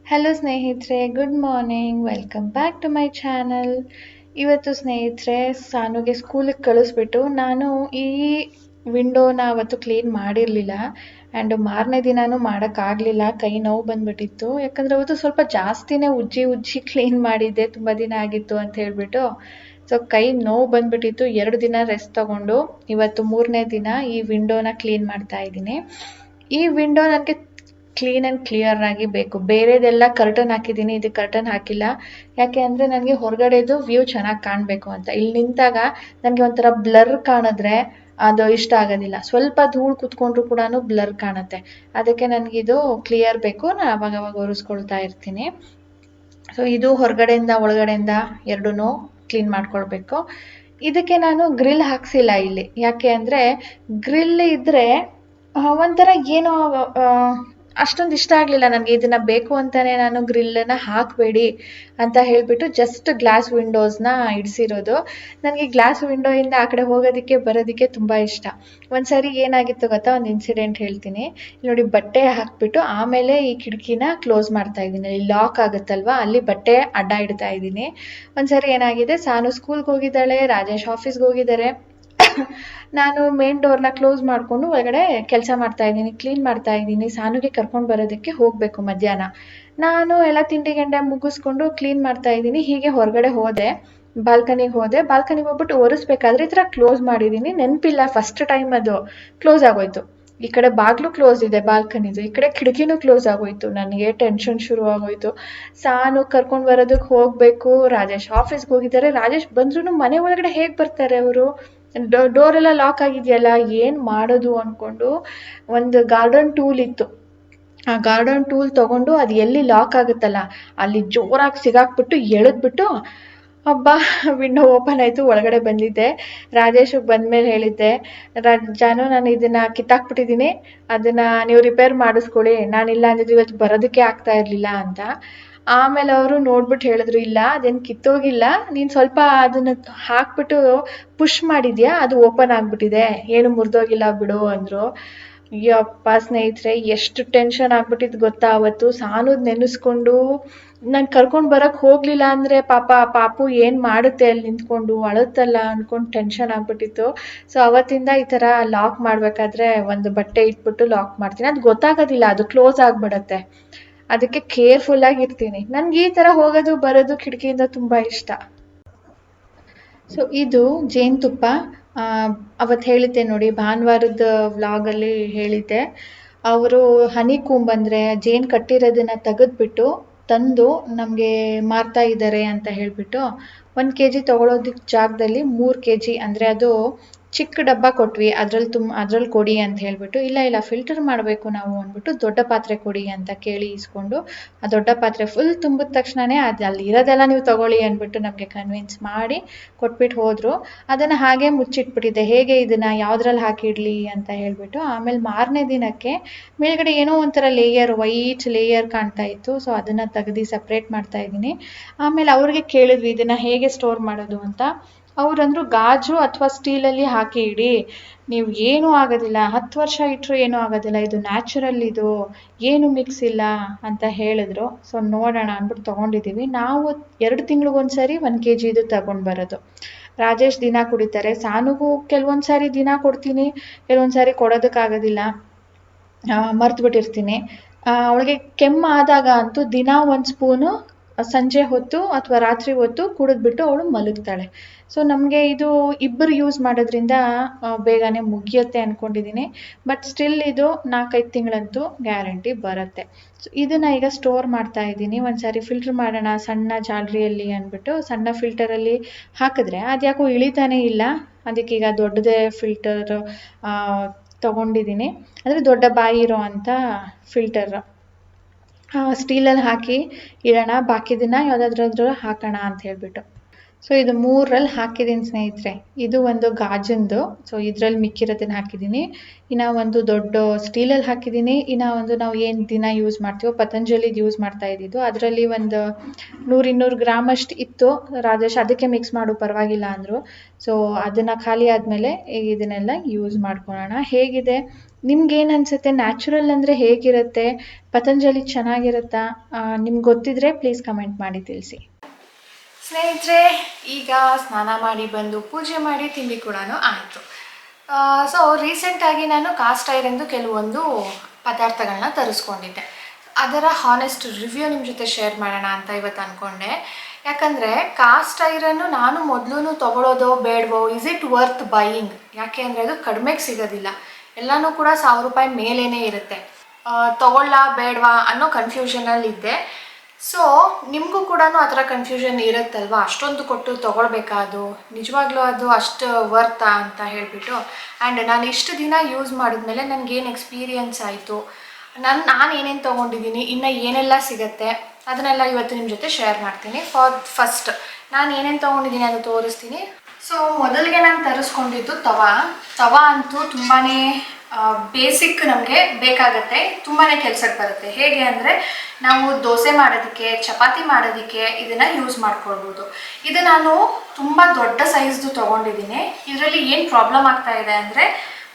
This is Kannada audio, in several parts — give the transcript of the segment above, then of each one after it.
ಹಲೋ ಸ್ನೇಹಿತರೆ, good morning. Welcome back to my channel. ಇವತ್ತು ಸ್ನೇಹಿತರೆ ಸಾನುಗೆ ಸ್ಕೂಲಿಗೆ ಕಳಿಸ್ಬಿಟ್ಟು ನಾನು ಈ ವಿಂಡೋನ ಅವತ್ತು ಕ್ಲೀನ್ ಮಾಡಿರಲಿಲ್ಲ. ಆ್ಯಂಡ್ ಮಾರನೇ ದಿನಾನೂ ಮಾಡೋಕ್ಕಾಗಲಿಲ್ಲ, ಕೈ ನೋವು ಬಂದ್ಬಿಟ್ಟಿತ್ತು. ಯಾಕಂದರೆ ಅವತ್ತು ಸ್ವಲ್ಪ ಜಾಸ್ತಿನೇ ಉಜ್ಜಿ ಉಜ್ಜಿ ಕ್ಲೀನ್ ಮಾಡಿದ್ದೆ, ತುಂಬ ದಿನ ಆಗಿತ್ತು ಅಂತ ಹೇಳ್ಬಿಟ್ಟು. ಸೊ ಕೈ ನೋವು ಬಂದ್ಬಿಟ್ಟಿತ್ತು. 2 ದಿನ ರೆಸ್ಟ್ ತಗೊಂಡು ಇವತ್ತು 3ನೇ ದಿನ ಈ ವಿಂಡೋನ ಕ್ಲೀನ್ ಮಾಡ್ತಾ ಇದ್ದೀನಿ. ಈ ವಿಂಡೋ ನನಗೆ ಕ್ಲೀನ್ ಆ್ಯಂಡ್ ಕ್ಲಿಯರ್ ಆಗಿ ಬೇಕು. ಬೇರೆದೆಲ್ಲ ಕರ್ಟನ್ ಹಾಕಿದ್ದೀನಿ, ಇದು ಕರ್ಟನ್ ಹಾಕಿಲ್ಲ. ಯಾಕೆ ಅಂದರೆ ನನಗೆ ಹೊರಗಡೆದು ವ್ಯೂ ಚೆನ್ನಾಗಿ ಕಾಣಬೇಕು ಅಂತ. ಇಲ್ಲಿ ನಿಂತಾಗ ನನಗೆ ಒಂಥರ ಬ್ಲರ್ ಕಾಣಿದ್ರೆ ಅದು ಇಷ್ಟ ಆಗೋದಿಲ್ಲ. ಸ್ವಲ್ಪ ಧೂಳು ಕುತ್ಕೊಂಡ್ರು ಕೂಡ ಬ್ಲರ್ ಕಾಣುತ್ತೆ. ಅದಕ್ಕೆ ನನಗಿದು ಕ್ಲಿಯರ್ ಬೇಕು. ನಾನು ಅವಾಗವಾಗ ಒರೆಸ್ಕೊಳ್ತಾ ಇರ್ತೀನಿ. ಸೊ ಇದು ಹೊರಗಡೆಯಿಂದ ಒಳಗಡೆಯಿಂದ ಎರಡೂ ಕ್ಲೀನ್ ಮಾಡ್ಕೊಳ್ಬೇಕು. ಇದಕ್ಕೆ ನಾನು ಗ್ರಿಲ್ ಹಾಕ್ಸಿಲ್ಲ ಇಲ್ಲಿ. ಯಾಕೆ ಅಂದರೆ ಗ್ರಿಲ್ ಇದ್ದರೆ ಒಂಥರ ಏನೋ ಅಷ್ಟೊಂದು ಇಷ್ಟ ಆಗಲಿಲ್ಲ ನನಗೆ. ಇದನ್ನು ಬೇಕು ಅಂತಲೇ ನಾನು ಗ್ರಿಲ್ಲನ್ನು ಹಾಕಬೇಡಿ ಅಂತ ಹೇಳಿಬಿಟ್ಟು ಜಸ್ಟ್ ಗ್ಲಾಸ್ ವಿಂಡೋಸ್ನ ಇಡಿಸಿರೋದು. ನನಗೆ ಗ್ಲಾಸ್ ವಿಂಡೋಯಿಂದ ಆ ಕಡೆ ಹೋಗೋದಕ್ಕೆ ಬರೋದಕ್ಕೆ ತುಂಬ ಇಷ್ಟ. ಒಂದು ಸರಿ ಏನಾಗಿತ್ತು ಗೊತ್ತಾ, ಒಂದು ಇನ್ಸಿಡೆಂಟ್ ಹೇಳ್ತೀನಿ. ನೋಡಿ, ಬಟ್ಟೆ ಹಾಕಿಬಿಟ್ಟು ಆಮೇಲೆ ಈ ಕಿಟಕಿನ ಕ್ಲೋಸ್ ಮಾಡ್ತಾ ಇದ್ದೀನಿ. ಅಲ್ಲಿ ಲಾಕ್ ಆಗುತ್ತಲ್ವ, ಅಲ್ಲಿ ಬಟ್ಟೆ ಅಡ್ಡ ಇಡ್ತಾ ಇದ್ದೀನಿ. ಒಂದು ಸರಿ ಏನಾಗಿದೆ, ಸಾನು ಸ್ಕೂಲ್ಗೆ ಹೋಗಿದ್ದಾಳೆ, ರಾಜೇಶ್ ಆಫೀಸ್ಗೆ ಹೋಗಿದ್ದಾರೆ. ನಾನು ಮೇನ್ ಡೋರ್ನ ಕ್ಲೋಸ್ ಮಾಡಿಕೊಂಡು ಒಳಗಡೆ ಕೆಲಸ ಮಾಡ್ತಾ ಇದ್ದೀನಿ, ಕ್ಲೀನ್ ಮಾಡ್ತಾ ಇದ್ದೀನಿ. ಸಾನುಗೆ ಕರ್ಕೊಂಡು ಬರೋದಕ್ಕೆ ಹೋಗಬೇಕು ಮಧ್ಯಾಹ್ನ. ನಾನು ಎಲ್ಲ ತಿಂಡಿ ಗಂಡೆ ಮುಗಿಸ್ಕೊಂಡು ಕ್ಲೀನ್ ಮಾಡ್ತಾ ಇದ್ದೀನಿ. ಹೀಗೆ ಹೊರಗಡೆ ಹೋದೆ, ಬಾಲ್ಕನಿಗೆ ಹೋದೆ. ಬಾಲ್ಕನಿಗೆ ಹೋಗ್ಬಿಟ್ಟು ಒರೆಸ್ಬೇಕಾದ್ರೆ ಈ ಥರ ಕ್ಲೋಸ್ ಮಾಡಿದ್ದೀನಿ. ನೆನಪಿಲ್ಲ, ಫಸ್ಟ್ ಟೈಮ್ ಅದು ಕ್ಲೋಸ್ ಆಗೋಯ್ತು. ಈ ಕಡೆ ಬಾಗಿಲು ಕ್ಲೋಸ್ ಇದೆ ಬಾಲ್ಕನಿದು, ಈ ಕಡೆ ಕಿಟಕಿನೂ ಕ್ಲೋಸ್ ಆಗೋಯ್ತು. ನನಗೆ ಟೆನ್ಷನ್ ಶುರು ಆಗೋಯ್ತು. ಸಾನು ಕರ್ಕೊಂಡು ಬರೋದಕ್ಕೆ ಹೋಗಬೇಕು, ರಾಜೇಶ್ ಆಫೀಸ್ಗೆ ಹೋಗಿದ್ದಾರೆ. ರಾಜೇಶ್ ಬಂದ್ರೂ ಮನೆ ಒಳಗಡೆ ಹೇಗೆ ಬರ್ತಾರೆ ಅವರು? ಡೋರೆಲ್ಲ ಲಾಕ್ ಆಗಿದೆಯಲ್ಲ, ಏನು ಮಾಡೋದು ಅಂದ್ಕೊಂಡು ಒಂದು ಗಾರ್ಡನ್ ಟೂಲ್ ಇತ್ತು. ಆ ಗಾರ್ಡನ್ ಟೂಲ್ ತೊಗೊಂಡು ಅದು ಎಲ್ಲಿ ಲಾಕ್ ಆಗುತ್ತಲ್ಲ ಅಲ್ಲಿ ಜೋರಾಗಿ ಸಿಗಾಕ್ಬಿಟ್ಟು ಎಳೆದ್ಬಿಟ್ಟು ಹಬ್ಬ ವಿಂಡೋ ಓಪನ್ ಆಯಿತು. ಒಳಗಡೆ ಬಂದಿದ್ದೆ. ರಾಜೇಶಿಗೆ ಬಂದಮೇಲೆ ಹೇಳಿದ್ದೆ, ಜಾನು ನಾನು ಇದನ್ನು ಕಿತ್ತಾಕ್ಬಿಟ್ಟಿದ್ದೀನಿ, ಅದನ್ನು ನೀವು ರಿಪೇರ್ ಮಾಡಿಸ್ಕೊಳ್ಳಿ, ನಾನಿಲ್ಲ ಅಂದಿದ್ದು ಇವತ್ತು ಬರೋದಕ್ಕೆ ಆಗ್ತಾ ಇರಲಿಲ್ಲ ಅಂತ. ಆಮೇಲೆ ಅವರು ನೋಡ್ಬಿಟ್ಟು ಹೇಳಿದ್ರು, ಇಲ್ಲ ಅದೇನು ಕಿತ್ತೋಗಿಲ್ಲ, ನೀನು ಸ್ವಲ್ಪ ಅದನ್ನು ಹಾಕ್ಬಿಟ್ಟು ಪುಷ್ ಮಾಡಿದ್ಯಾ, ಅದು ಓಪನ್ ಆಗಿಬಿಟ್ಟಿದೆ, ಏನು ಮುರಿದೋಗಿಲ್ಲ ಬಿಡು ಅಂದರು. ಯಪ್ಪ ಸ್ನೇಹಿತರೆ, ಎಷ್ಟು ಟೆನ್ಷನ್ ಆಗ್ಬಿಟ್ಟಿದ್ದು ಗೊತ್ತಾ ಅವತ್ತು. ಸಾನುದ್ ನೆನೆಸ್ಕೊಂಡು ನಾನು ಕರ್ಕೊಂಡು ಬರೋಕ್ಕೆ ಹೋಗಲಿಲ್ಲ ಅಂದರೆ ಪಾಪು ಏನು ಮಾಡುತ್ತೆ ಅಲ್ಲಿ ನಿಂತ್ಕೊಂಡು, ಅಳುತ್ತಲ್ಲ ಅಂದ್ಕೊಂಡು ಟೆನ್ಷನ್ ಆಗ್ಬಿಟ್ಟಿತ್ತು. ಸೊ ಅವತ್ತಿಂದ ಈ ಥರ ಲಾಕ್ ಮಾಡಬೇಕಾದ್ರೆ ಒಂದು ಬಟ್ಟೆ ಇಟ್ಬಿಟ್ಟು ಲಾಕ್ ಮಾಡ್ತೀನಿ. ಅದು ಗೊತ್ತಾಗೋದಿಲ್ಲ, ಅದು ಕ್ಲೋಸ್ ಆಗಿಬಿಡತ್ತೆ. ಅದಕ್ಕೆ ಕೇರ್ಫುಲ್ಲಾಗಿ ಇರ್ತೀನಿ. ನನಗೆ ಈ ಥರ ಹೋಗೋದು ಬರೋದು ಕಿಟಕಿಯಿಂದ ತುಂಬ ಇಷ್ಟ. ಸೊ ಇದು ಜೇನುತುಪ್ಪ. ಅವತ್ತು ಹೇಳಿದ್ದೆ ನೋಡಿ, ಭಾನುವಾರದ ವ್ಲಾಗಲ್ಲಿ ಹೇಳಿದ್ದೆ. ಅವರು ಹನಿ ಕೂಂಬ್ ಅಂದರೆ ಜೇನು ಕಟ್ಟಿರೋದನ್ನು ತೆಗೆದ್ಬಿಟ್ಟು ತಂದು ನಮಗೆ ಮಾರ್ತಾ ಇದ್ದಾರೆ ಅಂತ ಹೇಳಿಬಿಟ್ಟು 1 kg ತೊಗೊಳೋದಕ್ಕೆ ಜಾಗದಲ್ಲಿ 3 kg, ಅಂದರೆ ಅದು ಚಿಕ್ಕ ಡಬ್ಬ ಕೊಟ್ವಿ, ಅದ್ರಲ್ಲಿ ಕೊಡಿ ಅಂತ ಹೇಳಿಬಿಟ್ಟು, ಇಲ್ಲ ಫಿಲ್ಟರ್ ಮಾಡಬೇಕು ನಾವು ಅಂದ್ಬಿಟ್ಟು ದೊಡ್ಡ ಪಾತ್ರೆ ಕೊಡಿ ಅಂತ ಕೇಳಿ ಇಸ್ಕೊಂಡು, ಆ ದೊಡ್ಡ ಪಾತ್ರೆ ಫುಲ್ ತುಂಬಿದ ತಕ್ಷಣವೇ ಅದು ಅಲ್ಲಿ ಇರೋದೆಲ್ಲ ನೀವು ತೊಗೊಳ್ಳಿ ಅಂದ್ಬಿಟ್ಟು ನಮಗೆ ಕನ್ವಿನ್ಸ್ ಮಾಡಿ ಕೊಟ್ಬಿಟ್ಟು ಹೋದರು. ಅದನ್ನು ಹಾಗೆ ಮುಚ್ಚಿಟ್ಬಿಟ್ಟಿದ್ದೆ, ಹೇಗೆ ಇದನ್ನು ಯಾವುದ್ರಲ್ಲಿ ಹಾಕಿಡಲಿ ಅಂತ ಹೇಳಿಬಿಟ್ಟು. ಆಮೇಲೆ ಮಾರನೇ ದಿನಕ್ಕೆ ಮೇಲ್ಗಡೆ ಏನೋ ಒಂಥರ ವೈಟ್ ಲೇಯರ್ ಕಾಣ್ತಾ ಇತ್ತು. ಸೊ ಅದನ್ನು ತೆಗೆದು ಸಪ್ರೇಟ್ ಮಾಡ್ತಾ ಇದ್ದೀನಿ. ಆಮೇಲೆ ಅವ್ರಿಗೆ ಕೇಳಿದ್ವಿ ಇದನ್ನು ಹೇಗೆ ಸ್ಟೋರ್ ಮಾಡೋದು ಅಂತ. ಅವರಂದ್ರು ಗಾಜು ಅಥವಾ ಸ್ಟೀಲಲ್ಲಿ ಹಾಕಿ ಇಡಿ, ನೀವು ಏನೂ ಆಗೋದಿಲ್ಲ, 10 ವರ್ಷ ಇಟ್ಟರು ಏನೂ ಆಗೋದಿಲ್ಲ, ಇದು ನ್ಯಾಚುರಲ್, ಇದು ಏನು ಮಿಕ್ಸ್ ಇಲ್ಲ ಅಂತ ಹೇಳಿದ್ರು. ಸೊ ನೋಡೋಣ ಅಂದ್ಬಿಟ್ಟು ತೊಗೊಂಡಿದ್ದೀವಿ. ನಾವು 2 ತಿಂಗಳಿಗೊಂದ್ಸರಿ 1 kg ಇದು ತಗೊಂಡು ಬರೋದು. ರಾಜೇಶ್ ದಿನ ಕುಡಿತಾರೆ, ಸಾನುಗೂ ಕೆಲವೊಂದು ಸಾರಿ ದಿನ ಕೊಡ್ತೀನಿ, ಕೆಲವೊಂದು ಸಾರಿ ಕೊಡೋದಕ್ಕಾಗೋದಿಲ್ಲ, ಮರ್ತುಬಿಟ್ಟಿರ್ತೀನಿ. ಅವಳಿಗೆ ಕೆಮ್ಮು ಆದಾಗ ಅಂತೂ ದಿನ 1 ಸ್ಪೂನು ಸಂಜೆ ಹೊತ್ತು ಅಥವಾ ರಾತ್ರಿ ಹೊತ್ತು ಕುಡಿದ್ಬಿಟ್ಟು ಅವಳು ಮಲಗ್ತಾಳೆ. ಸೊ ನಮಗೆ ಇದು ಇಬ್ಬರು ಯೂಸ್ ಮಾಡೋದ್ರಿಂದ ಬೇಗನೆ ಮುಗಿಯುತ್ತೆ ಅಂದ್ಕೊಂಡಿದ್ದೀನಿ. ಬಟ್ ಸ್ಟಿಲ್ ಇದು 4-5 ತಿಂಗಳಂತೂ ಗ್ಯಾರಂಟಿ ಬರುತ್ತೆ. ಸೊ ಇದನ್ನು ಈಗ ಸ್ಟೋರ್ ಮಾಡ್ತಾ ಇದ್ದೀನಿ. ಒಂದು ಸಾರಿ ಫಿಲ್ಟ್ರ್ ಮಾಡೋಣ ಸಣ್ಣ ಜಾಲರಿಯಲ್ಲಿ ಅಂದ್ಬಿಟ್ಟು ಸಣ್ಣ ಫಿಲ್ಟರಲ್ಲಿ ಹಾಕಿದ್ರೆ ಅದ್ಯಾಕೋ ಇಳಿತಾನೇ ಇಲ್ಲ. ಅದಕ್ಕೀಗ ದೊಡ್ಡದೇ ಫಿಲ್ಟರ್ ತೊಗೊಂಡಿದ್ದೀನಿ, ಅಂದರೆ ದೊಡ್ಡ ಬಾಯಿ ಇರೋ ಅಂಥ ಫಿಲ್ಟರ್. ಸ್ಟೀಲಲ್ಲಿ ಹಾಕಿ ಇಡೋಣ, ಬಾಕಿದನ್ನು ಯಾವುದಾದ್ರೂ ಹಾಕೋಣ ಅಂತ ಹೇಳ್ಬಿಟ್ಟು. ಸೊ ಇದು 3ರಲ್ಲಿ ಹಾಕಿದ್ದೀನಿ ಸ್ನೇಹಿತರೆ. ಇದು ಒಂದು ಗಾಜಿಂದು, ಸೊ ಇದರಲ್ಲಿ ಮಿಕ್ಕಿರೋದನ್ನ ಹಾಕಿದ್ದೀನಿ. ಇನ್ನು ಒಂದು ದೊಡ್ಡ ಸ್ಟೀಲಲ್ಲಿ ಹಾಕಿದ್ದೀನಿ. ಇನ್ನು ಒಂದು ನಾವು ಏನು ದಿನ ಯೂಸ್ ಮಾಡ್ತೀವೋ ಪತಂಜಲಿದು ಯೂಸ್ ಮಾಡ್ತಾ ಇದ್ದಿದ್ದು, ಅದರಲ್ಲಿ ಒಂದು 100-200 ಗ್ರಾಮ್ ಅಷ್ಟು ಇತ್ತು. ರಾಜೇಶ್ ಅದಕ್ಕೆ ಮಿಕ್ಸ್ ಮಾಡು ಪರವಾಗಿಲ್ಲ ಅಂದರು. ಸೊ ಅದನ್ನು ಖಾಲಿ ಆದಮೇಲೆ ಇದನ್ನೆಲ್ಲ ಯೂಸ್ ಮಾಡ್ಕೊಳ್ಳೋಣ. ಹೇಗಿದೆ ನಿಮ್ಗೇನು ಅನಿಸುತ್ತೆ? ನ್ಯಾಚುರಲ್ ಅಂದರೆ ಹೇಗಿರುತ್ತೆ? ಪತಂಜಲಿ ಚೆನ್ನಾಗಿರುತ್ತಾ? ನಿಮ್ಗೆ ಗೊತ್ತಿದ್ರೆ ಪ್ಲೀಸ್ ಕಮೆಂಟ್ ಮಾಡಿ ತಿಳಿಸಿ. ಸ್ನೇಹಿತರೆ, ಈಗ ಸ್ನಾನ ಮಾಡಿ ಬಂದು ಪೂಜೆ ಮಾಡಿ ತಿಂಡಿ ಕೂಡ ಆಯಿತು. ಸೊ ರೀಸೆಂಟಾಗಿ ನಾನು ಕಾಸ್ಟ್ ಐರನ್ದು ಕೆಲವೊಂದು ಪದಾರ್ಥಗಳನ್ನ ತರಿಸ್ಕೊಂಡಿದ್ದೆ. ಅದರ ಹಾನೆಸ್ಟ್ ರಿವ್ಯೂ ನಿಮ್ಮ ಜೊತೆ ಶೇರ್ ಮಾಡೋಣ ಅಂತ ಇವತ್ತು ಅಂದ್ಕೊಂಡೆ. ಯಾಕಂದರೆ ಕಾಸ್ಟ್ ಐರನ್ನು ನಾನು ಮೊದಲು ತೊಗೊಳೋದೋ ಬೇಡವೋ, ಇಸ್ ಇಟ್ ವರ್ತ್ ಬೈಯಿಂಗ್? ಯಾಕೆ ಅಂದರೆ ಅದು ಕಡಿಮೆಗೆ ಸಿಗೋದಿಲ್ಲ, ಎಲ್ಲನೂ ಕೂಡ 1000 ರೂಪಾಯಿ ಮೇಲೇ ಇರುತ್ತೆ. ತೊಗೊಳ್ಳ ಬೇಡವಾ ಅನ್ನೋ ಕನ್ಫ್ಯೂಷನಲ್ಲಿದ್ದೆ. ಸೊ ನಿಮಗೂ ಕೂಡ ಆ ಥರ ಕನ್ಫ್ಯೂಷನ್ ಇರುತ್ತಲ್ವ, ಅಷ್ಟೊಂದು ಕೊಟ್ಟು ತೊಗೊಳ್ಬೇಕಾ, ಅದು ನಿಜವಾಗ್ಲೂ ಅದು ಅಷ್ಟು ವರ್ತಾ ಅಂತ ಹೇಳಿಬಿಟ್ಟು. ಆ್ಯಂಡ್ ನಾನು ಇಷ್ಟು ದಿನ ಯೂಸ್ ಮಾಡಿದ್ಮೇಲೆ ನನಗೇನು ಎಕ್ಸ್ಪೀರಿಯನ್ಸ್ ಆಯಿತು, ನಾನು ಏನೇನು ತೊಗೊಂಡಿದ್ದೀನಿ, ಇನ್ನು ಏನೆಲ್ಲ ಸಿಗುತ್ತೆ ಅದನ್ನೆಲ್ಲ ಇವತ್ತು ನಿಮ್ಮ ಜೊತೆ ಶೇರ್ ಮಾಡ್ತೀನಿ. ಫಸ್ಟ್ ನಾನು ಏನೇನು ತೊಗೊಂಡಿದ್ದೀನಿ ಅದು ತೋರಿಸ್ತೀನಿ. ಸೊ ಮೊದಲಿಗೆ ನಾನು ತರಿಸ್ಕೊಂಡಿದ್ದು ತವಾ ಅಂತೂ ತುಂಬಾ ಬೇಸಿಕ್ ನಮಗೆ ಬೇಕಾಗತ್ತೆ, ತುಂಬಾ ಕೆಲಸಕ್ಕೆ ಬರುತ್ತೆ. ಹೇಗೆ ಅಂದರೆ ನಾವು ದೋಸೆ ಮಾಡೋದಕ್ಕೆ, ಚಪಾತಿ ಮಾಡೋದಕ್ಕೆ ಇದನ್ನು ಯೂಸ್ ಮಾಡ್ಕೊಳ್ಬೋದು. ಇದು ನಾನು ತುಂಬ ದೊಡ್ಡ ಸೈಜ್ದು ತೊಗೊಂಡಿದ್ದೀನಿ. ಇದರಲ್ಲಿ ಏನು ಪ್ರಾಬ್ಲಮ್ ಆಗ್ತಾ ಇದೆ ಅಂದರೆ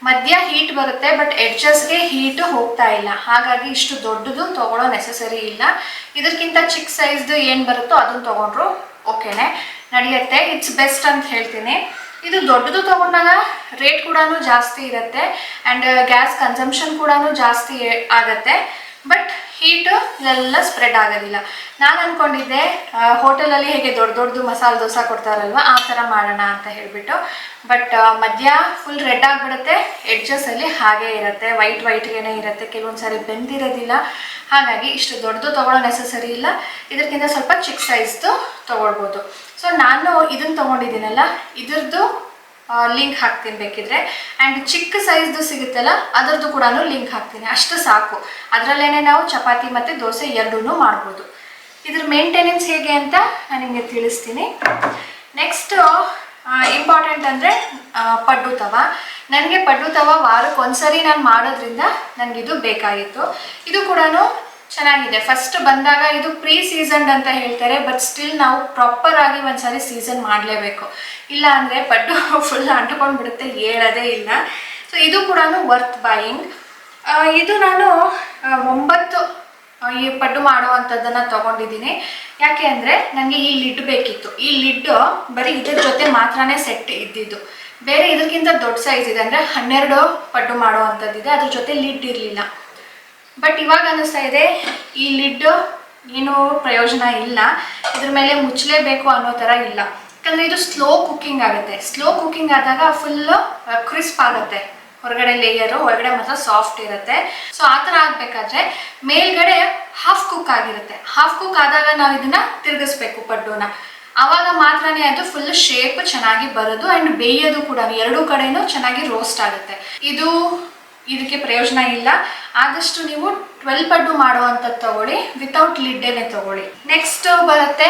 ಮಧ್ಯ ಹೀಟ್ ಬರುತ್ತೆ, ಬಟ್ ಎಡ್ಜಸ್ಗೆ ಹೀಟು ಹೋಗ್ತಾ ಇಲ್ಲ. ಹಾಗಾಗಿ ಇಷ್ಟು ದೊಡ್ಡದು ತೊಗೊಳ್ಳೋ ನೆಸಸರಿ ಇಲ್ಲ. ಇದಕ್ಕಿಂತ ಚಿಕ್ಕ ಸೈಜ್ದು ಏನು ಬರುತ್ತೋ ಅದನ್ನು ತೊಗೊಂಡ್ರು ಓಕೆನೆ, ನಡೆಯುತ್ತೆ. ಇಟ್ಸ್ ಬೆಸ್ಟ್ ಅಂತ ಹೇಳ್ತೀನಿ. ಇದು ದೊಡ್ಡದು ತೊಗೊಂಡಾಗ ರೇಟ್ ಕೂಡ ಜಾಸ್ತಿ ಇರುತ್ತೆ ಆ್ಯಂಡ್ ಗ್ಯಾಸ್ ಕನ್ಸಂಪ್ಷನ್ ಕೂಡ ಜಾಸ್ತಿ ಆಗುತ್ತೆ, ಬಟ್ ಹೀಟು ಇಲ್ಲೆಲ್ಲ ಸ್ಪ್ರೆಡ್ ಆಗೋದಿಲ್ಲ. ನಾನು ಅಂದ್ಕೊಂಡಿದ್ದೆ ಹೋಟೆಲಲ್ಲಿ ಹೇಗೆ ದೊಡ್ಡದು ಮಸಾಲೆ ದೋಸೆ ಕೊಡ್ತಾರಲ್ವ ಆ ಥರ ಮಾಡೋಣ ಅಂತ ಹೇಳಿಬಿಟ್ಟು, ಬಟ್ ಮಧ್ಯ ಫುಲ್ ರೆಡ್ ಆಗಿಬಿಡುತ್ತೆ, ಎಡ್ಜಸ್ಸಲ್ಲಿ ಹಾಗೇ ಇರುತ್ತೆ, ವೈಟ್ಗೇನೆ ಇರುತ್ತೆ, ಕೆಲವೊಂದು ಸಾರಿ ಬೆಂದಿರೋದಿಲ್ಲ. ಹಾಗಾಗಿ ಇಷ್ಟು ದೊಡ್ಡದು ತೊಗೊಳ್ಳೋ ನೆಸಸರಿ ಇಲ್ಲ, ಇದಕ್ಕಿಂತ ಸ್ವಲ್ಪ ಚಿಕ್ಕ ಸೈಜ್ದು ತೊಗೊಳ್ಬೋದು. ಸೊ ನಾನು ಇದನ್ನು ತೊಗೊಂಡಿದ್ದೀನಲ್ಲ, ಇದ್ರದ್ದು ಲಿಂಕ್ ಹಾಕ್ತೀನಿ ಬೇಕಿದ್ರೆ. ಆ್ಯಂಡ್ ಚಿಕ್ಕ ಸೈಜ್ದು ಸಿಗುತ್ತಲ್ಲ ಅದರದ್ದು ಕೂಡ ಲಿಂಕ್ ಹಾಕ್ತೀನಿ, ಅಷ್ಟು ಸಾಕು. ಅದರಲ್ಲೇ ನಾವು ಚಪಾತಿ ಮತ್ತು ದೋಸೆ ಎರಡೂ ಮಾಡ್ಬೋದು. ಇದ್ರ ಮೇಂಟೆನೆನ್ಸ್ ಹೇಗೆ ಅಂತ ನಾನು ನಿಮಗೆ ತಿಳಿಸ್ತೀನಿ. ನೆಕ್ಸ್ಟು ಇಂಪಾರ್ಟೆಂಟ್ ಅಂದರೆ ಪಡ್ಡು ತವಾ. ನನಗೆ ಪಡ್ಡು ತವಾ ವಾರಕ್ಕೊಂದ್ಸರಿ ನಾನು ಮಾಡೋದ್ರಿಂದ ನನಗಿದು ಬೇಕಾಗಿತ್ತು. ಇದು ಕೂಡ ಚೆನ್ನಾಗಿದೆ. ಫಸ್ಟ್ ಬಂದಾಗ ಇದು ಪ್ರೀ ಸೀಸನ್ಡ್ ಅಂತ ಹೇಳ್ತಾರೆ, ಬಟ್ ಸ್ಟಿಲ್ ನಾವು ಪ್ರಾಪರಾಗಿ ಒಂದ್ಸರಿ ಸೀಸನ್ ಮಾಡಲೇಬೇಕು, ಇಲ್ಲ ಅಂದರೆ ಪಡ್ಡು ಫುಲ್ ಅಂಟ್ಕೊಂಡು ಬಿಡುತ್ತೆ, ಹೇಳೋದೇ ಇಲ್ಲ. ಸೊ ಇದು ಕೂಡ ವರ್ತ್ ಬಾಯಿಂಗ್. ಇದು ನಾನು 9 ಈ ಪಡ್ಡು ಮಾಡುವಂಥದ್ದನ್ನು ತೊಗೊಂಡಿದ್ದೀನಿ. ಯಾಕೆ ಅಂದರೆ ನನಗೆ ಈ ಲಿಡ್ ಬೇಕಿತ್ತು. ಈ ಲಿಡ್ಡು ಬರೀ ಇದ್ರ ಜೊತೆ ಮಾತ್ರನೇ ಸೆಟ್ ಇದ್ದಿದ್ದು, ಬೇರೆ ಇದಕ್ಕಿಂತ ದೊಡ್ಡ ಸೈಜ್ ಇದೆ, ಅಂದರೆ 12 ಪಡ್ಡು ಮಾಡುವಂಥದ್ದಿದೆ, ಅದ್ರ ಜೊತೆ ಲಿಡ್ ಇರಲಿಲ್ಲ. ಬಟ್ ಇವಾಗ ಅನ್ನಿಸ್ತಾ ಇದೆ ಈ ಲಿಡ್ ಏನು ಪ್ರಯೋಜನ ಇಲ್ಲ, ಇದ್ರ ಮೇಲೆ ಮುಚ್ಚಲೇಬೇಕು ಅನ್ನೋ ಥರ ಇಲ್ಲ. ಯಾಕಂದರೆ ಇದು ಸ್ಲೋ ಕುಕ್ಕಿಂಗ್ ಆಗುತ್ತೆ. ಸ್ಲೋ ಕುಕ್ಕಿಂಗ್ ಆದಾಗ ಫುಲ್ಲು ಕ್ರಿಸ್ಪ್ ಆಗುತ್ತೆ, ಹೊರಗಡೆ ಲೇಯರು, ಒಳಗಡೆ ಮಾತ್ರ ಸಾಫ್ಟ್ ಇರುತ್ತೆ. ಸೊ ಆ ಥರ ಆಗಬೇಕಾದ್ರೆ ಮೇಲ್ಗಡೆ ಹಾಫ್ ಕುಕ್ ಆಗಿರುತ್ತೆ. ಹಾಫ್ ಕುಕ್ ಆದಾಗ ನಾವು ಇದನ್ನು ತಿರುಗಿಸ್ಬೇಕು ಪಡ್ಡುನ, ಆವಾಗ ಮಾತ್ರನೇ ಅದು ಫುಲ್ ಶೇಪ್ ಚೆನ್ನಾಗಿ ಬರೋದು ಆ್ಯಂಡ್ ಬೇಯೋದು ಕೂಡ ಎರಡೂ ಕಡೆನೂ ಚೆನ್ನಾಗಿ ರೋಸ್ಟ್ ಆಗುತ್ತೆ. ಇದಕ್ಕೆ ಪ್ರಯೋಜನ ಇಲ್ಲ. ಆದಷ್ಟು ನೀವು 12 ಪಡ್ಡು ಮಾಡುವಂಥದ್ದು ತಗೊಳ್ಳಿ, ವಿತೌಟ್ ಲಿಡ್ಡೇನೆ ತಗೊಳ್ಳಿ. ನೆಕ್ಸ್ಟ್ ಬರುತ್ತೆ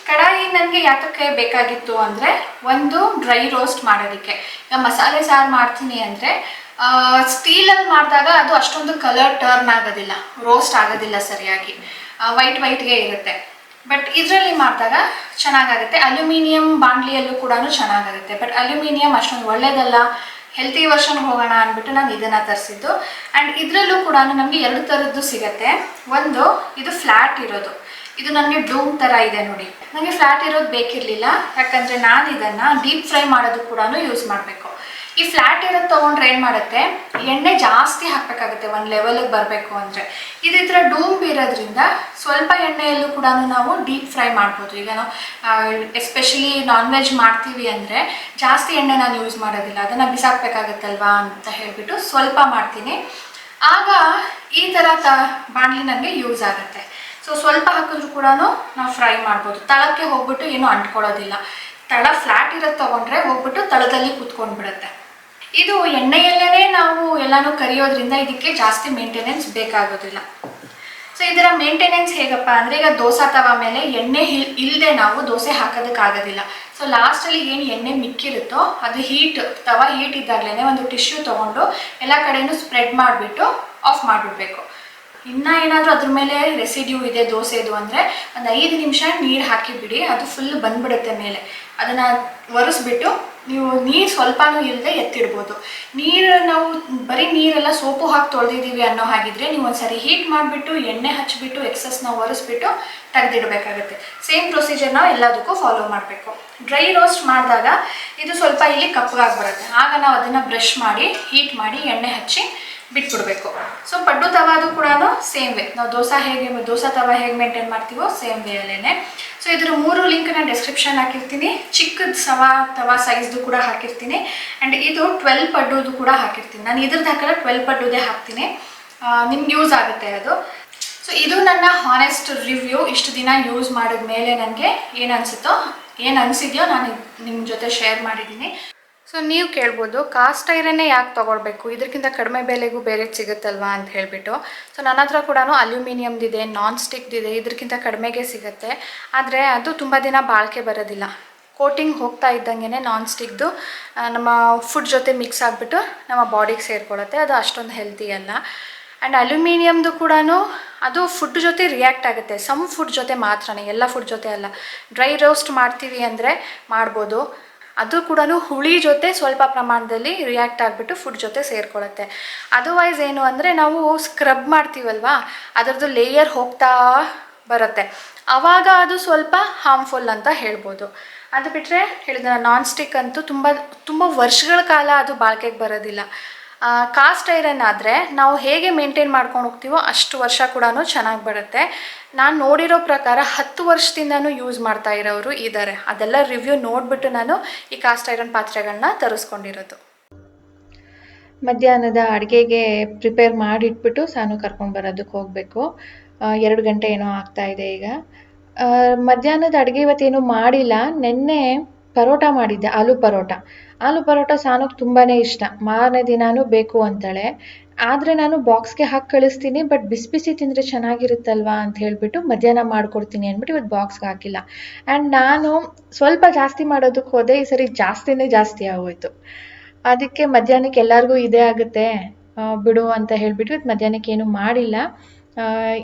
ಕಡಾಯಿ ನನಗೆ ಯಾತಕ್ಕೆ ಬೇಕಾಗಿತ್ತು ಅಂದರೆ, ಒಂದು ಡ್ರೈ ರೋಸ್ಟ್ ಮಾಡೋದಕ್ಕೆ. ಈಗ ಮಸಾಲೆ ಸಾರು ಮಾಡ್ತೀನಿ ಅಂದರೆ ಸ್ಟೀಲಲ್ಲಿ ಮಾಡಿದಾಗ ಅದು ಅಷ್ಟೊಂದು ಕಲರ್ ಟರ್ನ್ ಆಗೋದಿಲ್ಲ, ರೋಸ್ಟ್ ಆಗೋದಿಲ್ಲ ಸರಿಯಾಗಿ, ವೈಟ್ಗೆ ಇರುತ್ತೆ. ಬಟ್ ಇದರಲ್ಲಿ ಮಾಡಿದಾಗ ಚೆನ್ನಾಗಾಗುತ್ತೆ. ಅಲ್ಯೂಮಿನಿಯಂ ಬಾಣಲಿಯಲ್ಲೂ ಕೂಡ ಚೆನ್ನಾಗಾಗುತ್ತೆ, ಬಟ್ ಅಲ್ಯೂಮಿನಿಯಂ ಅಷ್ಟೊಂದು ಒಳ್ಳೆಯದಲ್ಲ, ಹೆಲ್ತಿ ವರ್ಷನ್ ಹೋಗೋಣ ಅಂದ್ಬಿಟ್ಟು ನಾನು ಇದನ್ನು ತರಿಸಿದ್ದು. ಆ್ಯಂಡ್ ಇದರಲ್ಲೂ ಕೂಡ ನಮಗೆ 2 ಥರದ್ದು ಸಿಗುತ್ತೆ. ಒಂದು ಇದು ಫ್ಲ್ಯಾಟ್ ಇರೋದು, ಇದು ನನಗೆ ಡೂಮ್ ಥರ ಇದೆ ನೋಡಿ. ನನಗೆ ಫ್ಲ್ಯಾಟ್ ಇರೋದು ಬೇಕಿರಲಿಲ್ಲ, ಯಾಕಂದರೆ ನಾನು ಇದನ್ನು ಡೀಪ್ ಫ್ರೈ ಮಾಡೋದಕ್ಕೆ ಕೂಡ ಯೂಸ್ ಮಾಡಬೇಕು. ಈ ಫ್ಲ್ಯಾಟ್ ಇರೋದು ತೊಗೊಂಡ್ರೆ ಏನು ಮಾಡುತ್ತೆ, ಎಣ್ಣೆ ಜಾಸ್ತಿ ಹಾಕಬೇಕಾಗುತ್ತೆ ಒಂದು ಲೆವೆಲಿಗೆ ಬರಬೇಕು ಅಂದರೆ. ಇದು ಈ ಥರ ಡೂಮ್ ಇರೋದ್ರಿಂದ ಸ್ವಲ್ಪ ಎಣ್ಣೆಯಲ್ಲೂ ಕೂಡ ನಾವು ಡೀಪ್ ಫ್ರೈ ಮಾಡ್ಬೋದು. ಈಗ ನಾವು ಎಸ್ಪೆಷಲಿ ನಾನ್ ವೆಜ್ ಮಾಡ್ತೀವಿ ಅಂದರೆ ಜಾಸ್ತಿ ಎಣ್ಣೆ ನಾನು ಯೂಸ್ ಮಾಡೋದಿಲ್ಲ, ಅದನ್ನು ಬಿಸಾಕಬೇಕಾಗತ್ತಲ್ವಾ ಅಂತ ಹೇಳಿಬಿಟ್ಟು ಸ್ವಲ್ಪ ಮಾಡ್ತೀನಿ. ಆಗ ಈ ಥರ ಬಾಣಲಿ ನನಗೆ ಯೂಸ್ ಆಗುತ್ತೆ. ಸೊ ಸ್ವಲ್ಪ ಹಾಕಿದ್ರೂ ಕೂಡ ನಾವು ಫ್ರೈ ಮಾಡ್ಬೋದು, ತಳಕ್ಕೆ ಹೋಗ್ಬಿಟ್ಟು ಏನೂ ಅಂಟ್ಕೊಳ್ಳೋದಿಲ್ಲ. ತಳ ಫ್ಲ್ಯಾಟ್ ಇರೋದು ತೊಗೊಂಡ್ರೆ ಹೋಗ್ಬಿಟ್ಟು ತಳದಲ್ಲಿ ಕೂತ್ಕೊಂಡು ಬಿಡುತ್ತೆ. ಇದು ಎಣ್ಣೆಯಲ್ಲೇ ನಾವು ಎಲ್ಲನೂ ಕರಿಯೋದ್ರಿಂದ ಇದಕ್ಕೆ ಜಾಸ್ತಿ ಮೇಂಟೆನೆನ್ಸ್ ಬೇಕಾಗೋದಿಲ್ಲ. ಸೊ ಇದರ ಮೇಂಟೆನೆನ್ಸ್ ಹೇಗಪ್ಪ ಅಂದರೆ, ಈಗ ದೋಸೆ ತವ ಮೇಲೆ ಎಣ್ಣೆ ಇಲ್ಲದೆ ನಾವು ದೋಸೆ ಹಾಕೋದಕ್ಕಾಗೋದಿಲ್ಲ. ಸೊ ಲಾಸ್ಟಲ್ಲಿ ಏನು ಎಣ್ಣೆ ಮಿಕ್ಕಿರುತ್ತೋ ಅದು ತವ ಹೀಟ್ ಇದ್ದಾಗಲೇ ಒಂದು ಟಿಶ್ಯೂ ತೊಗೊಂಡು ಎಲ್ಲ ಕಡೆಯೂ ಸ್ಪ್ರೆಡ್ ಮಾಡಿಬಿಟ್ಟು ಆಫ್ ಮಾಡಿಬಿಡ್ಬೇಕು. ಇನ್ನೂ ಏನಾದರೂ ಅದ್ರ ಮೇಲೆ ರೆಸಿಡ್ಯೂ ಇದೆ ದೋಸೆದು ಅಂದರೆ ಒಂದು 5 ನಿಮಿಷ ನೀರು ಹಾಕಿಬಿಡಿ, ಅದು ಫುಲ್ ಬಂದ್ಬಿಡುತ್ತೆ ಮೇಲೆ. ಅದನ್ನು ಒರೆಸ್ಬಿಟ್ಟು ನೀವು ನೀರು ಸ್ವಲ್ಪನೂ ಇಲ್ಲದೆ ಎತ್ತಿಡ್ಬೋದು. ನಾವು ಬರೀ ನೀರೆಲ್ಲ ಸೋಪು ಹಾಕಿ ತೊಳೆದಿದ್ದೀವಿ ಅನ್ನೋ ಹಾಗಿದ್ರೆ ನೀವು ಒಂದ್ಸರಿ ಹೀಟ್ ಮಾಡಿಬಿಟ್ಟು ಎಣ್ಣೆ ಹಚ್ಚಿಬಿಟ್ಟು ಎಕ್ಸಸ್ನ ಒರೆಸ್ಬಿಟ್ಟು ತೆಗೆದಿಡಬೇಕಾಗುತ್ತೆ. ಸೇಮ್ ಪ್ರೊಸೀಜರ್ ನಾವು ಎಲ್ಲದಕ್ಕೂ ಫಾಲೋ ಮಾಡಬೇಕು. ಡ್ರೈ ರೋಸ್ಟ್ ಮಾಡಿದಾಗ ಇದು ಸ್ವಲ್ಪ ಇಲ್ಲಿ ಕಪ್ಪಗಾಗಿ ಬರುತ್ತೆ. ಆಗ ನಾವು ಅದನ್ನು ಬ್ರಷ್ ಮಾಡಿ ಹೀಟ್ ಮಾಡಿ ಎಣ್ಣೆ ಹಚ್ಚಿ ಬಿಟ್ಬಿಡ್ಬೇಕು. ಸೊ ಪಡ್ಡು ತವಾದು ಕೂಡ ಸೇಮ್ ವೇ, ನಾವು ದೋಸೆ ತವ ಹೇಗೆ ಮೇಂಟೈನ್ ಮಾಡ್ತೀವೋ ಸೇಮ್ ವೇ ಅಲ್ಲೇ. ಸೊ ಇದರ 3 ಲಿಂಕ್ ನಾನು ಡಿಸ್ಕ್ರಿಪ್ಷನ್ ಹಾಕಿರ್ತೀನಿ. ಚಿಕ್ಕದ ತವಾ ಸೈಜ್ದು ಕೂಡ ಹಾಕಿರ್ತೀನಿ. ಆ್ಯಂಡ್ ಇದು 12 ಪಡ್ಡುದು ಕೂಡ ಹಾಕಿರ್ತೀನಿ. ನಾನು ಇದ್ರದ್ದು ಹಾಕಲ್ಲ, 12 ಪಡ್ಡುದೇ ಹಾಕ್ತೀನಿ. ನಿಮ್ಗೆ ಯೂಸ್ ಆಗುತ್ತೆ ಅದು. ಸೊ ಇದು ನನ್ನ ಹಾನೆಸ್ಟ್ ರಿವ್ಯೂ. ಇಷ್ಟು ದಿನ ಯೂಸ್ ಮಾಡಿದ ಮೇಲೆ ನನಗೆ ಏನು ಅನಿಸಿದೆಯೋ ನಾನು ನಿಮ್ಮ ಜೊತೆ ಶೇರ್ ಮಾಡಿದ್ದೀನಿ. ಸೊ ನೀವು ಕೇಳ್ಬೋದು, ಕಾಸ್ಟ್ ಐರನ್ನೇ ಯಾಕೆ ತೊಗೊಳ್ಬೇಕು, ಇದಕ್ಕಿಂತ ಕಡಿಮೆ ಬೆಲೆಗೂ ಬೇರೆ ಸಿಗುತ್ತಲ್ವಾ ಅಂತ ಹೇಳಿಬಿಟ್ಟು. ಸೊ ನನ್ನ ಹತ್ರ ಕೂಡ ಅಲ್ಯೂಮಿನಿಯಮ್ದಿದೆ, ನಾನ್ ಸ್ಟಿಕ್ದಿದೆ, ಇದಕ್ಕಿಂತ ಕಡಿಮೆಗೆ ಸಿಗುತ್ತೆ. ಆದರೆ ಅದು ತುಂಬ ದಿನ ಬಾಳಿಕೆ ಬರೋದಿಲ್ಲ. ಕೋಟಿಂಗ್ ಹೋಗ್ತಾ ಇದ್ದಂಗೆ ನಾನ್ ಸ್ಟಿಕ್ದು ನಮ್ಮ ಫುಡ್ ಜೊತೆ ಮಿಕ್ಸ್ ಆಗಿಬಿಟ್ಟು ನಮ್ಮ ಬಾಡಿಗೆ ಸೇರಿಕೊಳ್ಳುತ್ತೆ. ಅದು ಅಷ್ಟೊಂದು ಹೆಲ್ತಿ ಅಲ್ಲ. ಆ್ಯಂಡ್ ಅಲ್ಯೂಮಿನಿಯಮ್ದು ಕೂಡ ಅದು ಫುಡ್ ಜೊತೆ ರಿಯಾಕ್ಟ್ ಆಗುತ್ತೆ. ಸಮ್ ಫುಡ್ ಜೊತೆ ಮಾತ್ರನೇ, ಎಲ್ಲ ಫುಡ್ ಜೊತೆ ಅಲ್ಲ. ಡ್ರೈ ರೋಸ್ಟ್ ಮಾಡ್ತೀವಿ ಅಂದರೆ ಮಾಡ್ಬೋದು, ಅದು ಕೂಡ ಹುಳಿ ಜೊತೆ ಸ್ವಲ್ಪ ಪ್ರಮಾಣದಲ್ಲಿ ರಿಯಾಕ್ಟ್ ಆಗಿಬಿಟ್ಟು ಫುಡ್ ಜೊತೆ ಸೇರಿಕೊಳ್ಳುತ್ತೆ. ಅದರ್ವೈಸ್ ಏನು ಅಂದರೆ ನಾವು ಸ್ಕ್ರಬ್ ಮಾಡ್ತೀವಲ್ವಾ, ಅದರದ್ದು ಲೇಯರ್ ಹೋಗ್ತಾ ಬರುತ್ತೆ, ಆವಾಗ ಅದು ಸ್ವಲ್ಪ ಹಾರ್ಮ್ಫುಲ್ ಅಂತ ಹೇಳ್ಬೋದು. ಅದು ಬಿಟ್ಟರೆ ಹೇಳಿದ ನಾನ್ ಸ್ಟಿಕ್ ಅಂತೂ ತುಂಬ ವರ್ಷಗಳ ಕಾಲ ಅದು ಬಾಳಿಕೆಗೆ ಬರೋದಿಲ್ಲ. ಕಾಸ್ಟ್ ಐರನ್ ಆದರೆ ನಾವು ಹೇಗೆ ಮೇಂಟೈನ್ ಮಾಡ್ಕೊಂಡು ಹೋಗ್ತೀವೋ ಅಷ್ಟು ವರ್ಷ ಕೂಡ ಚೆನ್ನಾಗಿ ಬರುತ್ತೆ. ನಾನು ನೋಡಿರೋ ಪ್ರಕಾರ 10 ವರ್ಷದಿಂದನೂ ಯೂಸ್ ಮಾಡ್ತಾ ಇರೋರು ಇದ್ದಾರೆ. ಅದೆಲ್ಲ ರಿವ್ಯೂ ನೋಡಿಬಿಟ್ಟು ನಾನು ಈ ಕಾಸ್ಟ್ ಐರನ್ ಪಾತ್ರೆಗಳನ್ನ ತರಿಸ್ಕೊಂಡಿರೋದು. ಮಧ್ಯಾಹ್ನದ ಅಡುಗೆಗೆ ಪ್ರಿಪೇರ್ ಮಾಡಿಟ್ಬಿಟ್ಟು ಸಾನು ಕರ್ಕೊಂಡು ಬರೋದಕ್ಕೆ ಹೋಗಬೇಕು. 2 ಗಂಟೆ ಏನೋ ಆಗ್ತಾಯಿದೆ ಈಗ. ಮಧ್ಯಾಹ್ನದ ಅಡುಗೆ ಇವತ್ತೇನು ಮಾಡಿಲ್ಲ. ನೆನ್ನೆ ಪರೋಟ ಮಾಡಿದ್ದೆ, ಆಲೂ ಪರೋಟ ಸಾನುಗೆ ತುಂಬಾ ಇಷ್ಟ. ಮಾರನೇ ದಿನಾನೂ ಬೇಕು ಅಂತಾಳೆ. ಆದರೆ ನಾನು ಬಾಕ್ಸ್ಗೆ ಹಾಕಿ ಕಳಿಸ್ತೀನಿ, ಬಟ್ ಬಿಸಿ ತಿಂದರೆ ಚೆನ್ನಾಗಿರುತ್ತಲ್ವಾ ಅಂತ ಹೇಳಿಬಿಟ್ಟು ಮಧ್ಯಾಹ್ನ ಮಾಡಿಕೊಡ್ತೀನಿ ಅಂದ್ಬಿಟ್ಟು ಇವತ್ತು ಬಾಕ್ಸ್ಗೆ ಹಾಕಿಲ್ಲ. ಆ್ಯಂಡ್ ನಾನು ಸ್ವಲ್ಪ ಜಾಸ್ತಿ ಮಾಡೋದಕ್ಕೆ ಹೋದೆ, ಈ ಸರಿ ಜಾಸ್ತಿ ಆಗೋಯ್ತು. ಅದಕ್ಕೆ ಮಧ್ಯಾಹ್ನಕ್ಕೆ ಎಲ್ಲರಿಗೂ ಇದೇ ಆಗುತ್ತೆ ಬಿಡು ಅಂತ ಹೇಳಿಬಿಟ್ಟು ಇವತ್ತು ಮಧ್ಯಾಹ್ನಕ್ಕೆ ಏನು ಮಾಡಿಲ್ಲ.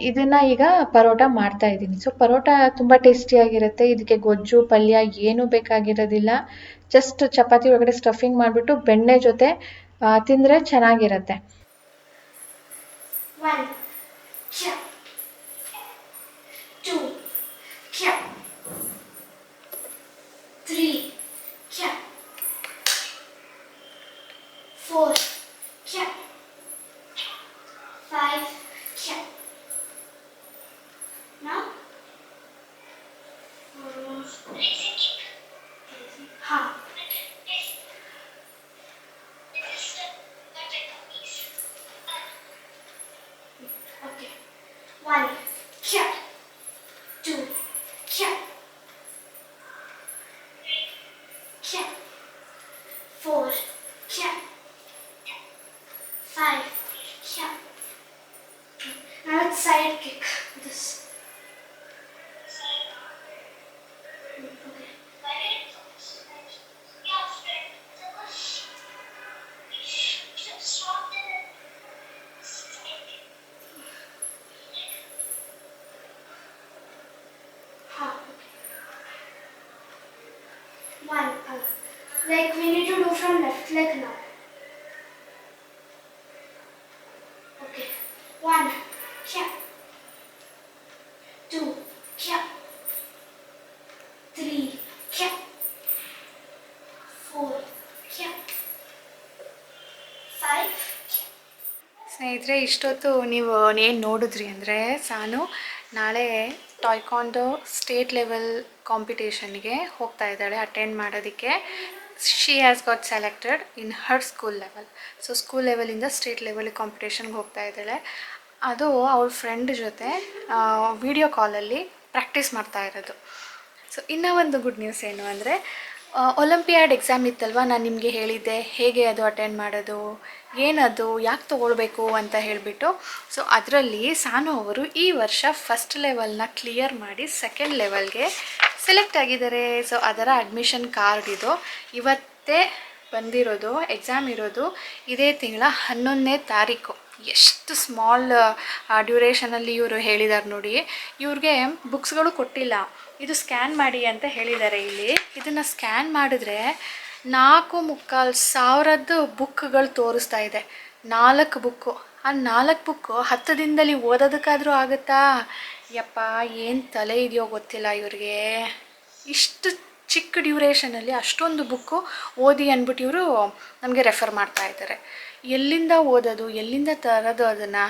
ಇದನ್ನು ಈಗ ಪರೋಟ ಮಾಡ್ತಾ ಇದ್ದೀನಿ. ಸೊ ಪರೋಟ ತುಂಬ ಟೇಸ್ಟಿಯಾಗಿರುತ್ತೆ. ಇದಕ್ಕೆ ಗೊಜ್ಜು ಪಲ್ಯ ಏನೂ ಬೇಕಾಗಿರೋದಿಲ್ಲ. ಜಸ್ಟ್ ಚಪಾತಿ ಒಳಗಡೆ ಸ್ಟಫಿಂಗ್ ಮಾಡಿಬಿಟ್ಟು ಬೆಣ್ಣೆ ಜೊತೆ ತಿಂದರೆ ಚೆನ್ನಾಗಿರುತ್ತೆ. 1 2 3 4 5 now okay 1 2 4 5 now it's side kick. This one like we need to do from left leg now. Okay 1 2 3 4 5. ಸ್ನೇಹಿತರೆ, ಇಷ್ಟೊತ್ತು ನೀವು ಏನು ನೋಡಿದ್ರಿ ಅಂದರೆ ಸಾನು ನಾಳೆ ಟಾಯ್ಕಾಂಡೋ ಸ್ಟೇಟ್ ಲೆವೆಲ್ ಕಾಂಪಿಟೇಷನ್ಗೆ ಹೋಗ್ತಾ ಇದ್ದಾಳೆ ಅಟೆಂಡ್ ಮಾಡೋದಕ್ಕೆ. She has got selected in her school level. So school ಲೆವೆಲಿಂದ ಸ್ಟೇಟ್ ಲೆವೆಲ್ ಕಾಂಪಿಟೇಷನ್ಗೆ ಹೋಗ್ತಾ ಇದ್ದಾಳೆ. ಅದು ಅವ್ರ ಫ್ರೆಂಡ್ ಜೊತೆ ವಿಡಿಯೋ ಕಾಲಲ್ಲಿ ಪ್ರಾಕ್ಟೀಸ್ ಮಾಡ್ತಾ ಇರೋದು. ಸೊ ಇನ್ನೂ ಒಂದು ಗುಡ್ ನ್ಯೂಸ್ ಏನು ಅಂದರೆ ಒಲಿಂಪಿಯಾಡ್ ಎಕ್ಸಾಮ್ ಇತ್ತಲ್ವ, ನಾನು ನಿಮಗೆ ಹೇಳಿದ್ದೆ ಹೇಗೆ ಅದು ಅಟೆಂಡ್ ಮಾಡೋದು, ಏನದು, ಯಾಕೆ ತೊಗೊಳ್ಬೇಕು ಅಂತ ಹೇಳಿಬಿಟ್ಟು. ಸೊ ಅದರಲ್ಲಿ ಸಾನು ಅವರು ಈ ವರ್ಷ ಫಸ್ಟ್ ಲೆವೆಲ್ನ ಕ್ಲಿಯರ್ ಮಾಡಿ ಸೆಕೆಂಡ್ ಲೆವೆಲ್ಗೆ ಸೆಲೆಕ್ಟ್ ಆಗಿದ್ದಾರೆ. ಸೊ ಅದರ ಅಡ್ಮಿಷನ್ ಕಾರ್ಡ್ ಇದು ಇವತ್ತೇ ಬಂದಿರೋದು. ಎಕ್ಸಾಮ್ ಇರೋದು ಇದೇ ತಿಂಗಳ 11ನೇ ತಾರೀಕು. ಎಷ್ಟು ಸ್ಮಾಲ್ ಡ್ಯೂರೇಷನಲ್ಲಿ ಇವರು ಹೇಳಿದ್ದಾರೆ ನೋಡಿ. ಇವ್ರಿಗೆ ಬುಕ್ಸ್ಗಳು ಕೊಟ್ಟಿಲ್ಲ, ಇದು ಸ್ಕ್ಯಾನ್ ಮಾಡಿ ಅಂತ ಹೇಳಿದ್ದಾರೆ. ಇಲ್ಲಿ ಇದನ್ನು ಸ್ಕ್ಯಾನ್ ಮಾಡಿದ್ರೆ 4,500 ಬುಕ್ಗಳು ತೋರಿಸ್ತಾ ಇದೆ. 4 ಬುಕ್ಕು. ಆ 4 ಬುಕ್ಕು 10 ದಿನದಲ್ಲಿ ಓದೋದಕ್ಕಾದರೂ ಆಗುತ್ತಾ? ಯಪ್ಪ, ಏನು ತಲೆ ಇದೆಯೋ ಗೊತ್ತಿಲ್ಲ ಇವ್ರಿಗೆ. ಇಷ್ಟು ಚಿಕ್ಕ ಡ್ಯೂರೇಷನಲ್ಲಿ ಅಷ್ಟೊಂದು ಬುಕ್ಕು ಓದಿ ಅಂದ್ಬಿಟ್ಟು ಇವರು ನಮಗೆ ರೆಫರ್ ಮಾಡ್ತಾ ಇದ್ದಾರೆ. ಎಲ್ಲಿಂದ ಓದೋದು, ಎಲ್ಲಿಂದ ತರೋದು ಅದನ್ನು?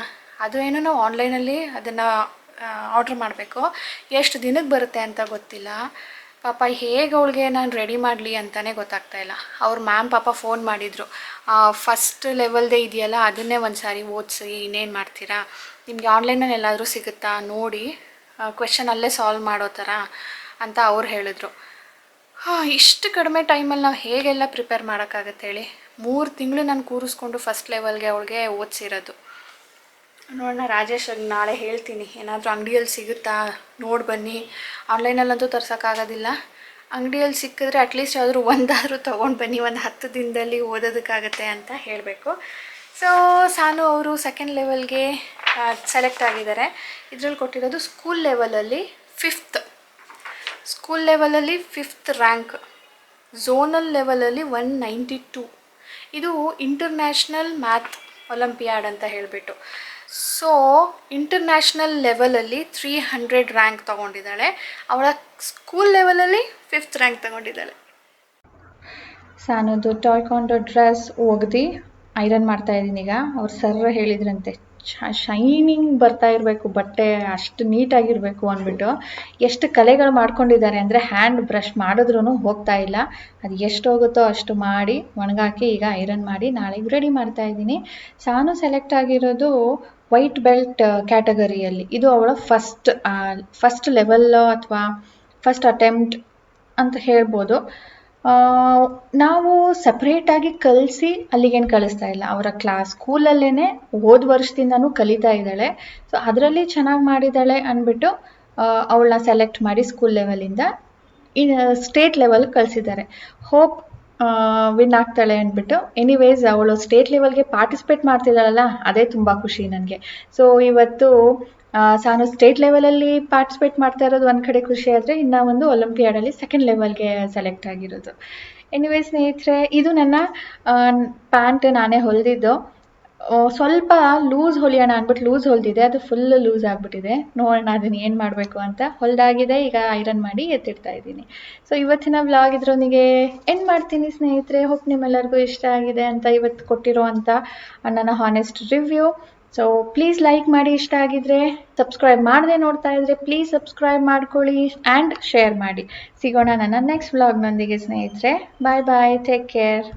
ಅದು ಏನೋ ನಾವು ಆನ್ಲೈನಲ್ಲಿ ಅದನ್ನು ಆರ್ಡ್ರ್ ಮಾಡಬೇಕು. ಎಷ್ಟು ದಿನಕ್ಕೆ ಬರುತ್ತೆ ಅಂತ ಗೊತ್ತಿಲ್ಲ. ಪಾಪ ಹೇಗೆ ಅವಳಿಗೆ ನಾನು ರೆಡಿ ಮಾಡಲಿ ಅಂತಲೇ ಗೊತ್ತಾಗ್ತಾ ಇಲ್ಲ. ಅವ್ರ ಮ್ಯಾಮ್ ಪಾಪ ಫೋನ್ ಮಾಡಿದರು, ಫಸ್ಟ್ ಲೆವೆಲ್ದೇ ಇದೆಯಲ್ಲ ಅದನ್ನೇ ಒಂದು ಸಾರಿ ಓದಿಸಿ, ಇನ್ನೇನು ಮಾಡ್ತೀರಾ, ನಿಮಗೆ ಆನ್ಲೈನಲ್ಲಿ ಎಲ್ಲಾದರೂ ಸಿಗುತ್ತಾ ನೋಡಿ, ಕ್ವೆಶನ್ ಅಲ್ಲೇ ಸಾಲ್ವ್ ಮಾಡೋ ಥರ ಅಂತ ಅವ್ರು ಹೇಳಿದ್ರು. ಇಷ್ಟು ಕಡಿಮೆ ಟೈಮಲ್ಲಿ ನಾವು ಹೇಗೆಲ್ಲ ಪ್ರಿಪೇರ್ ಮಾಡೋಕ್ಕಾಗತ್ತೆ ಹೇಳಿ? 3 ತಿಂಗಳು ನಾನು ಕೂರಿಸ್ಕೊಂಡು ಫಸ್ಟ್ ಲೆವೆಲ್ಗೆ ಅವಳಿಗೆ ಓದಿಸಿರೋದು. ನೋಡೋಣ, ರಾಜೇಶ್ ನಾಳೆ ಹೇಳ್ತೀನಿ, ಏನಾದರೂ ಅಂಗಡಿಯಲ್ಲಿ ಸಿಗುತ್ತಾ ನೋಡಿ ಬನ್ನಿ. ಆನ್ಲೈನಲ್ಲಂತೂ ತರ್ಸೋಕ್ಕಾಗೋದಿಲ್ಲ. ಅಂಗಡಿಯಲ್ಲಿ ಸಿಕ್ಕಿದ್ರೆ ಅಟ್ಲೀಸ್ಟ್ ಯಾವ್ದಾದ್ರು ಒಂದಾದರೂ ತೊಗೊಂಡು ಬನ್ನಿ, ಒಂದು 10 ದಿನದಲ್ಲಿ ಓದೋದಕ್ಕಾಗತ್ತೆ ಅಂತ ಹೇಳಬೇಕು. ಸೊ ಸಾನು ಅವರು ಸೆಕೆಂಡ್ ಲೆವೆಲ್ಗೆ ಸೆಲೆಕ್ಟ್ ಆಗಿದ್ದಾರೆ. ಇದರಲ್ಲಿ ಕೊಟ್ಟಿರೋದು ಸ್ಕೂಲ್ ಲೆವೆಲಲ್ಲಿ 5th, ಸ್ಕೂಲ್ ಲೆವೆಲಲ್ಲಿ 5th ರ್ಯಾಂಕ್, ಝೋನಲ್ ಲೆವೆಲಲ್ಲಿ 192. ಇದು ಇಂಟರ್ನ್ಯಾಷನಲ್ ಮ್ಯಾಥ್ ಒಲಿಂಪಿಯಾಡ್ ಅಂತ ಹೇಳಿಬಿಟ್ಟು. ಸೊ ಇಂಟರ್ನ್ಯಾಷನಲ್ ಲೆವೆಲಲ್ಲಿ 300 ರ್ಯಾಂಕ್ ತೊಗೊಂಡಿದ್ದಾಳೆ. ಅವಳ ಸ್ಕೂಲ್ ಲೆವೆಲಲ್ಲಿ 5th ರ್ಯಾಂಕ್ ತೊಗೊಂಡಿದ್ದಾಳೆ. ಸಾನದು ಟಾಯ್ಕಾಂಡೋ ಡ್ರೆಸ್ ಒಗ್ದು ಐರನ್ ಮಾಡ್ತಾ ಇದ್ದೀನಿ ಈಗ. ಅವ್ರು ಸರ್ ಹೇಳಿದ್ರಂತೆ ಶೈನಿಂಗ್ ಬರ್ತಾ ಇರಬೇಕು ಬಟ್ಟೆ, ಅಷ್ಟು ನೀಟಾಗಿರಬೇಕು ಅಂದ್ಬಿಟ್ಟು. ಎಷ್ಟು ಕಲೆಗಳು ಮಾಡ್ಕೊಂಡಿದ್ದಾರೆ ಅಂದರೆ ಹ್ಯಾಂಡ್ ಬ್ರಷ್ ಮಾಡಿದ್ರೂ ಹೋಗ್ತಾ ಇಲ್ಲ. ಅದು ಎಷ್ಟು ಹೋಗುತ್ತೋ ಅಷ್ಟು ಮಾಡಿ ಒಣಗಾಕಿ ಈಗ ಐರನ್ ಮಾಡಿ ನಾಳೆಗೆ ರೆಡಿ ಮಾಡ್ತಾ ಇದ್ದೀನಿ. ಸಾನು ಸೆಲೆಕ್ಟ್ ಆಗಿರೋದು ವೈಟ್ ಬೆಲ್ಟ್ ಕ್ಯಾಟಗರಿಯಲ್ಲಿ. ಇದು ಅವಳ ಫಸ್ಟ್ ಲೆವೆಲ್ ಅಥವಾ ಫಸ್ಟ್ ಅಟೆಂಪ್ಟ್ ಅಂತ ಹೇಳ್ಬೋದು. ನಾವು ಸಪ್ರೇಟಾಗಿ ಕಲಿಸಿ ಅಲ್ಲಿಗೇನು ಕಳಿಸ್ತಾ ಇಲ್ಲ. ಅವರ ಸ್ಕೂಲಲ್ಲೇ ಹೋದ ವರ್ಷದಿಂದನೂ ಕಲಿತಾ ಇದ್ದಾಳೆ. ಸೊ ಅದರಲ್ಲಿ ಚೆನ್ನಾಗಿ ಮಾಡಿದ್ದಾಳೆ ಅಂದ್ಬಿಟ್ಟು ಅವಳನ್ನ ಸೆಲೆಕ್ಟ್ ಮಾಡಿ ಸ್ಕೂಲ್ ಲೆವೆಲಿಂದ ಸ್ಟೇಟ್ ಲೆವೆಲ್ಗೆ ಕಳಿಸಿದ್ದಾರೆ. ಹೋಪ್ ವಿನ್ ಆಗ್ತಾಳೆ ಅಂದ್ಬಿಟ್ಟು. ಎನಿವೇಸ್ ಅವಳು ಸ್ಟೇಟ್ ಲೆವೆಲ್ಗೆ ಪಾರ್ಟಿಸಿಪೇಟ್ ಮಾಡ್ತಿದ್ದಾಳಲ್ಲ, ಅದೇ ತುಂಬ ಖುಷಿ ನನಗೆ. ಸೊ ಇವತ್ತು ಸಾನು ಸ್ಟೇಟ್ ಲೆವೆಲಲ್ಲಿ ಪಾರ್ಟಿಸಿಪೇಟ್ ಮಾಡ್ತಾ ಇರೋದು ಒಂದು ಕಡೆ ಖುಷಿ ಆದರೆ, ಇನ್ನು ಒಂದು ಒಲಿಂಪಿಯಾಡಲ್ಲಿ ಸೆಕೆಂಡ್ ಲೆವೆಲ್ಗೆ ಸೆಲೆಕ್ಟ್ ಆಗಿರೋದು. ಎನಿವೇಸ್ ಸ್ನೇಹಿತರೆ, ಇದು ನನ್ನ ಪ್ಯಾಂಟ್ ನಾನೇ ಹೊಲಿದಿದ್ದು. ಸ್ವಲ್ಪ ಲೂಸ್ ಹೊಲಿಯೋಣ ಅಂದ್ಬಿಟ್ಟು ಲೂಸ್ ಹೊಲಿದಿದೆ, ಅದು ಫುಲ್ ಲೂಸ್ ಆಗಿಬಿಟ್ಟಿದೆ. ನೋಡೋಣ ಅದನ್ನು ಏನು ಮಾಡಬೇಕು ಅಂತ. ಹೊಲಿದಾಗಿದೆ, ಈಗ ಐರನ್ ಮಾಡಿ ಎತ್ತಿಡ್ತಾ ಇದ್ದೀನಿ. ಸೊ ಇವತ್ತಿನ ವ್ಲಾಗ್ ಇದ್ರೊಂದಿಗೆ ಎಂಡ್ ಮಾಡ್ತೀನಿ ಸ್ನೇಹಿತರೆ. ಹೋಪ್ ನಿಮ್ಮೆಲ್ಲರಿಗೂ ಇಷ್ಟ ಆಗಿದೆ ಅಂತ ಇವತ್ತು ಕೊಟ್ಟಿರೋ ಅಂಥ ನನ್ನ honest review. So please like ಮಾಡಿ ಇಷ್ಟ ಆಗಿದ್ರೆ. ಸಬ್ಸ್ಕ್ರೈಬ್ ಮಾಡದೆ ನೋಡ್ತಾ ಇದ್ರೆ ಪ್ಲೀಸ್ ಸಬ್ಸ್ಕ್ರೈಬ್ ಮಾಡ್ಕೊಳ್ಳಿ ಆ್ಯಂಡ್ ಶೇರ್ ಮಾಡಿ. ಸಿಗೋಣ ನನ್ನ ನೆಕ್ಸ್ಟ್ ವ್ಲಾಗ್ನೊಂದಿಗೆ ಸ್ನೇಹಿತರೆ. ಬಾಯ್ ಬಾಯ್, ಟೇಕ್ ಕೇರ್.